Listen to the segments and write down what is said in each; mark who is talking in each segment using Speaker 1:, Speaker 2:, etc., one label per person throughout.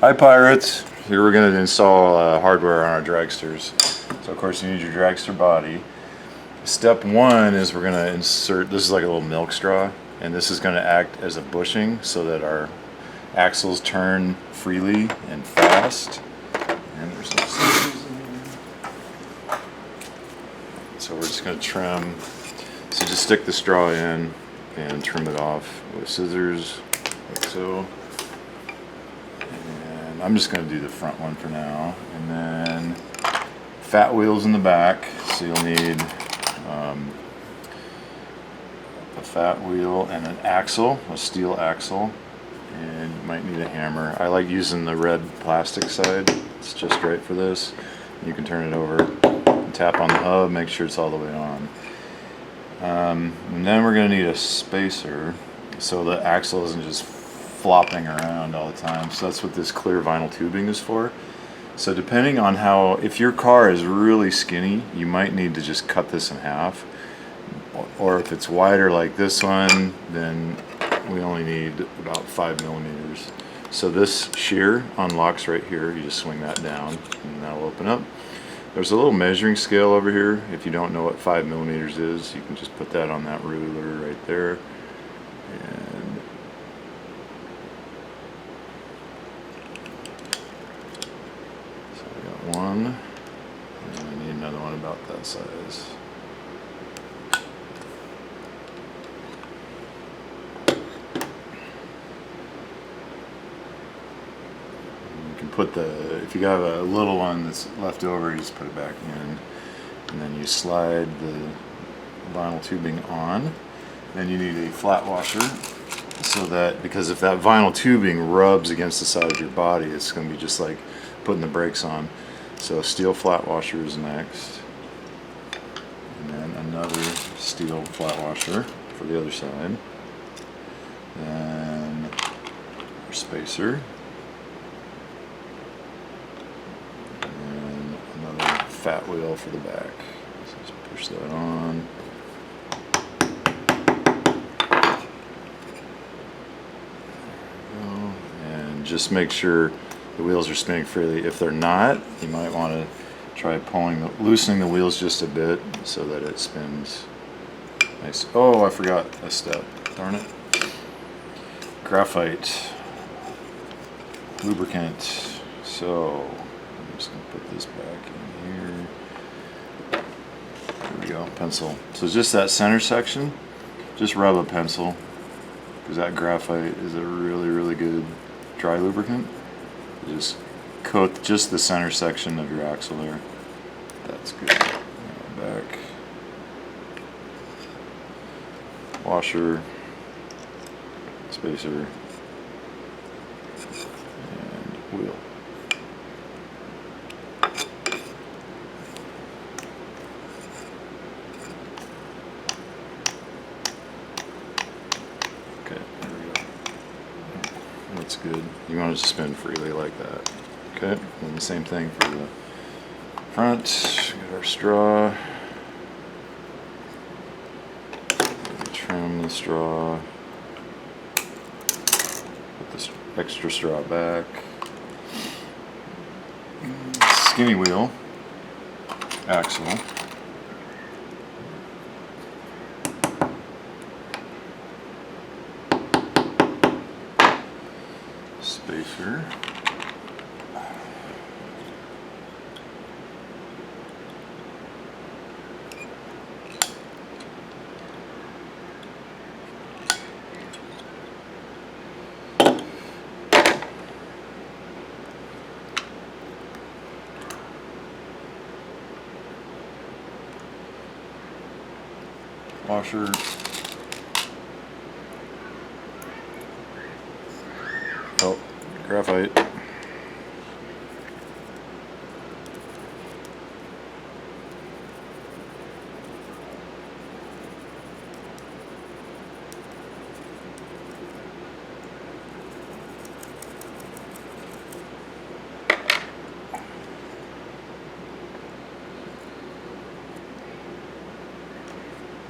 Speaker 1: Hi Pirates! Here we're going to install hardware on our dragsters. So of course you need your dragster body. Step one is we're going to insert, this is like a little milk straw, and this is going to act as a bushing so that our axles turn freely and fast. And there's some scissors in here. So we're just going to trim, so just stick the straw in and trim it off with scissors, like so. And I'm just going to do the front one for now, and then fat wheels in the back, so you'll need a fat wheel and an axle, a steel axle, and you might need a hammer. I like using the red plastic side, it's just right for this. You can turn it over and tap on the hub, make sure it's all the way on. And then we're going to need a spacer so the axle isn't just flopping around all the time. So that's what this clear vinyl tubing is for. So depending on how, if your car is really skinny, you might need to just cut this in half. Or if it's wider like this one, then we only need about 5 millimeters. So this shear unlocks right here. You just swing that down and that'll open up. There's a little measuring scale over here. If you don't know what 5 millimeters is, you can just put that on that ruler right there. And so I got one, and I need another one about that size. Put the, if you got a little one that's left over, you just put it back in, and then you slide the vinyl tubing on. Then you need a flat washer, so that, because if that vinyl tubing rubs against the side of your body, it's going to be just like putting the brakes on. So a steel flat washer is next, and then another steel flat washer for the other side, then our spacer, fat wheel for the back. So just push that on. And just make sure the wheels are spinning freely. If they're not, you might want to try loosening the wheels just a bit so that it spins nice. Oh, I forgot a step. Darn it. Graphite. Lubricant. So I'm just going to put this back in here. There we go, pencil. So just that center section, just rub a pencil, because that graphite is a really, really good dry lubricant. Just coat just the center section of your axle there. That's good. Back. Washer, spacer, and wheel. Okay, there we go. That's good. You want it to spin freely like that. Okay, and the same thing for the front. Get our straw. Trim the straw. Put this extra straw back. Skinny wheel. Axle. Spacer. Washer. Oh, graphite.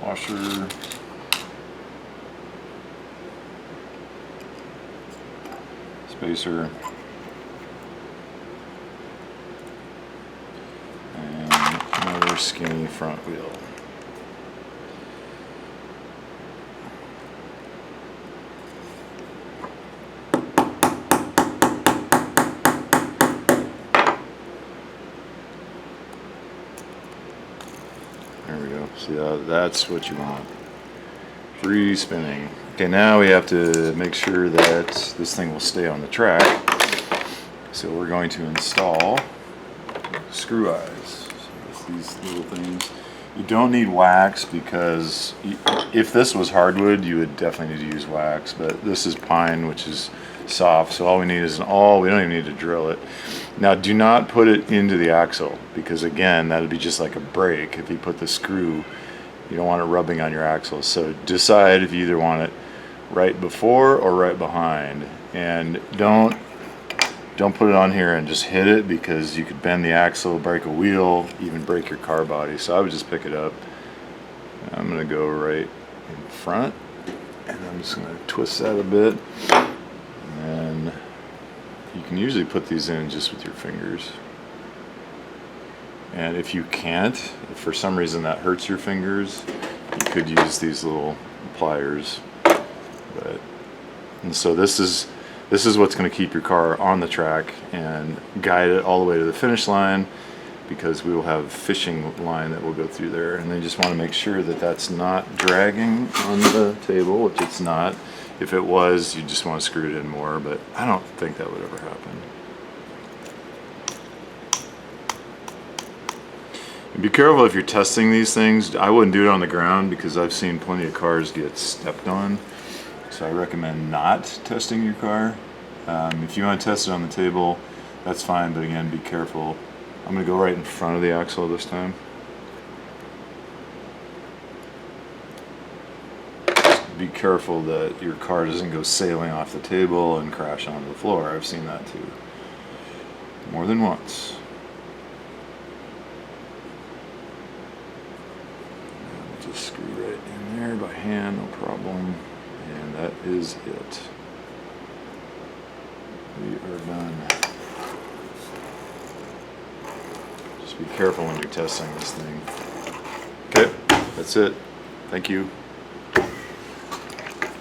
Speaker 1: Washer. Spacer. super skinny front wheel. There we go. See, that's what you want. Free spinning. Okay, now we have to make sure that this thing will stay on the track. So we're going to install screw eyes. So these little things. You don't need wax because if this was hardwood, you would definitely need to use wax. But this is pine, which is soft. So all we need is an awl. We don't even need to drill it. Now, do not put it into the axle because again, that'd be just like a brake. If you put the screw, you don't want it rubbing on your axle. So decide if you either want it right before or right behind, and don't put it on here and just hit it because you could bend the axle, break a wheel, even break your car body. So I would just pick it up. I'm gonna go right in front and I'm just gonna twist that a bit, and you can usually put these in just with your fingers. And if you can't, if for some reason that hurts your fingers, you could use these little pliers. And so this is what's going to keep your car on the track and guide it all the way to the finish line, because we will have a fishing line that will go through there. And then you just want to make sure that that's not dragging on the table, which it's not. If it was, you just want to screw it in more, but I don't think that would ever happen. And be careful if you're testing these things. I wouldn't do it on the ground because I've seen plenty of cars get stepped on. So I recommend not testing your car. If you want to test it on the table, that's fine, but again, be careful. I'm going to go right in front of the axle this time. Just be careful that your car doesn't go sailing off the table and crash onto the floor. I've seen that too. More than once. Just screw right in there by hand, no problem. And that is it. We are done. Just be careful when you're testing this thing. Okay, that's it. Thank you.